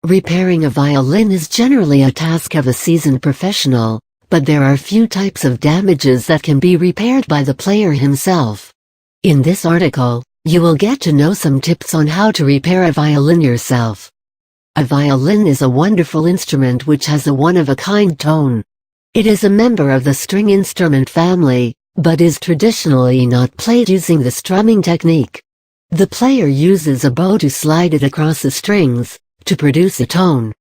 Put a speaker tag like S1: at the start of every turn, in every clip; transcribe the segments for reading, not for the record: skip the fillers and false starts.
S1: Repairing a violin is generally a task of a seasoned professional, but there are few types of damages that can be repaired by the player himself. In this article, you will get to know some tips on how to repair a violin yourself. A violin is a wonderful instrument which has a one-of-a-kind tone. It is a member of the string instrument family, but is traditionally not played using the strumming technique. The player uses a bow to slide it across the strings to produce a tone.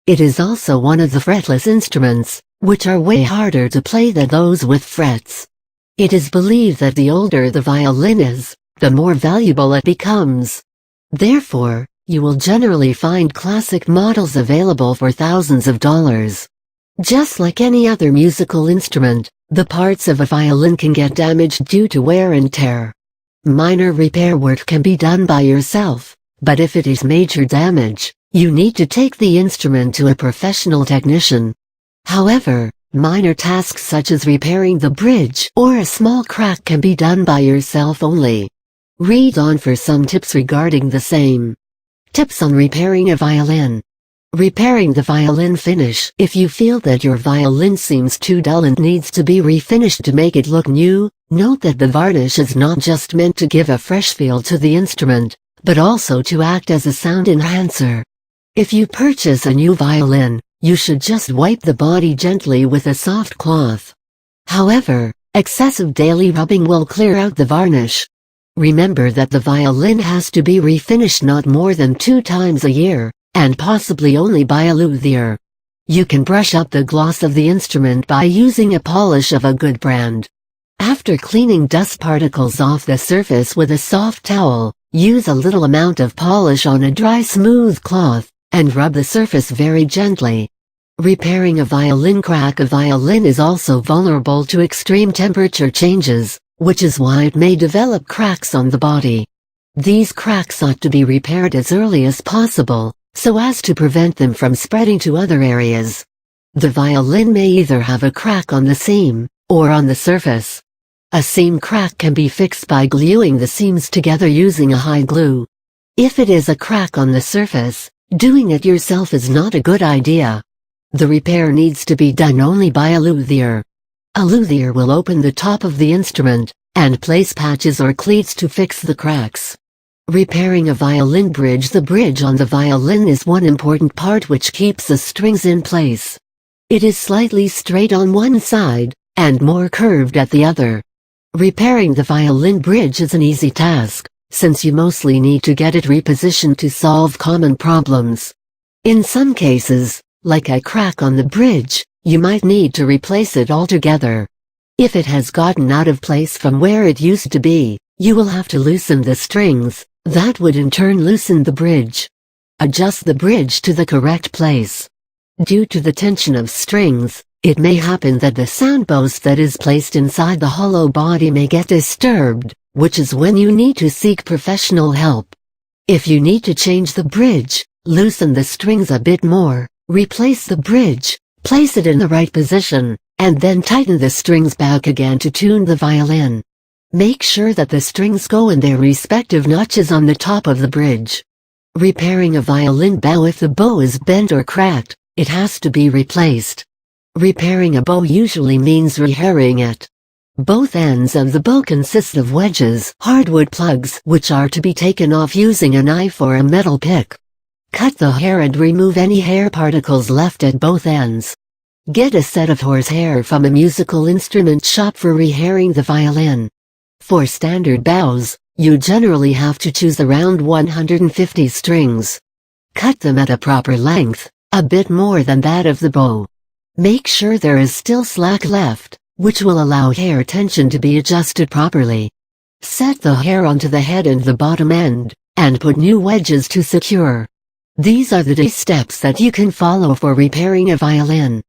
S1: It is also one of the fretless instruments, which are way harder to play than those with frets. It is believed that the older the violin is, the more valuable it becomes. Therefore, you will generally find classic models available for thousands of dollars. Just like any other musical instrument, the parts of a violin can get damaged due to wear and tear. Minor repair work can be done by yourself, but if it is major damage, you need to take the instrument to a professional technician. However, minor tasks such as repairing the bridge or a small crack can be done by yourself only. Read on for some tips regarding the same. Tips on repairing a violin. Repairing the violin finish. If you feel that your violin seems too dull and needs to be refinished to make it look new, note that the varnish is not just meant to give a fresh feel to the instrument, but also to act as a sound enhancer. If you purchase a new violin, you should just wipe the body gently with a soft cloth. However, excessive daily rubbing will clear out the varnish. Remember that the violin has to be refinished not more than 2 times a year, and possibly only by a luthier. You can brush up the gloss of the instrument by using a polish of a good brand. After cleaning dust particles off the surface with a soft towel, use a little amount of polish on a dry smooth cloth, and rub the surface very gently. Repairing a violin crack. A violin is also vulnerable to extreme temperature changes, which is why it may develop cracks on the body. These cracks ought to be repaired as early as possible, so as to prevent them from spreading to other areas. The violin may either have a crack on the seam, or on the surface. A seam crack can be fixed by gluing the seams together using a high glue. If it is a crack on the surface, doing it yourself is not a good idea. The repair needs to be done only by a luthier. A luthier will open the top of the instrument, and place patches or cleats to fix the cracks. Repairing a violin bridge. The bridge on the violin is one important part which keeps the strings in place. It is slightly straight on one side, and more curved at the other. Repairing the violin bridge is an easy task, since you mostly need to get it repositioned to solve common problems. In some cases, like a crack on the bridge, you might need to replace it altogether. If it has gotten out of place from where it used to be, you will have to loosen the strings. That would in turn loosen the bridge. Adjust the bridge to the correct place. Due to the tension of strings, it may happen that the sound post that is placed inside the hollow body may get disturbed, which is when you need to seek professional help. If you need to change the bridge, loosen the strings a bit more, replace the bridge, place it in the right position, and then tighten the strings back again to tune the violin. Make sure that the strings go in their respective notches on the top of the bridge. Repairing a violin bow. If the bow is bent or cracked, it has to be replaced. Repairing a bow usually means reharing it. Both ends of the bow consist of wedges, hardwood plugs, which are to be taken off using a knife or a metal pick. Cut the hair and remove any hair particles left at both ends. Get a set of horsehair from a musical instrument shop for rehairing the violin. For standard bows, you generally have to choose around 150 strings. Cut them at a proper length, a bit more than that of the bow. Make sure there is still slack left, which will allow hair tension to be adjusted properly. Set the hair onto the head and the bottom end, and put new wedges to secure. These are the steps that you can follow for repairing a violin.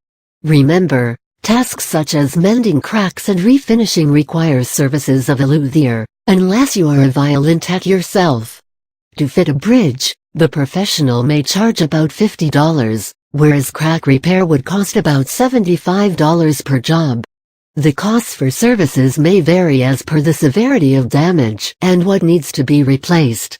S1: Remember, tasks such as mending cracks and refinishing require services of a luthier, unless you are a violin tech yourself. To fit a bridge, the professional may charge about $50, whereas crack repair would cost about $75 per job. The costs for services may vary as per the severity of damage and what needs to be replaced.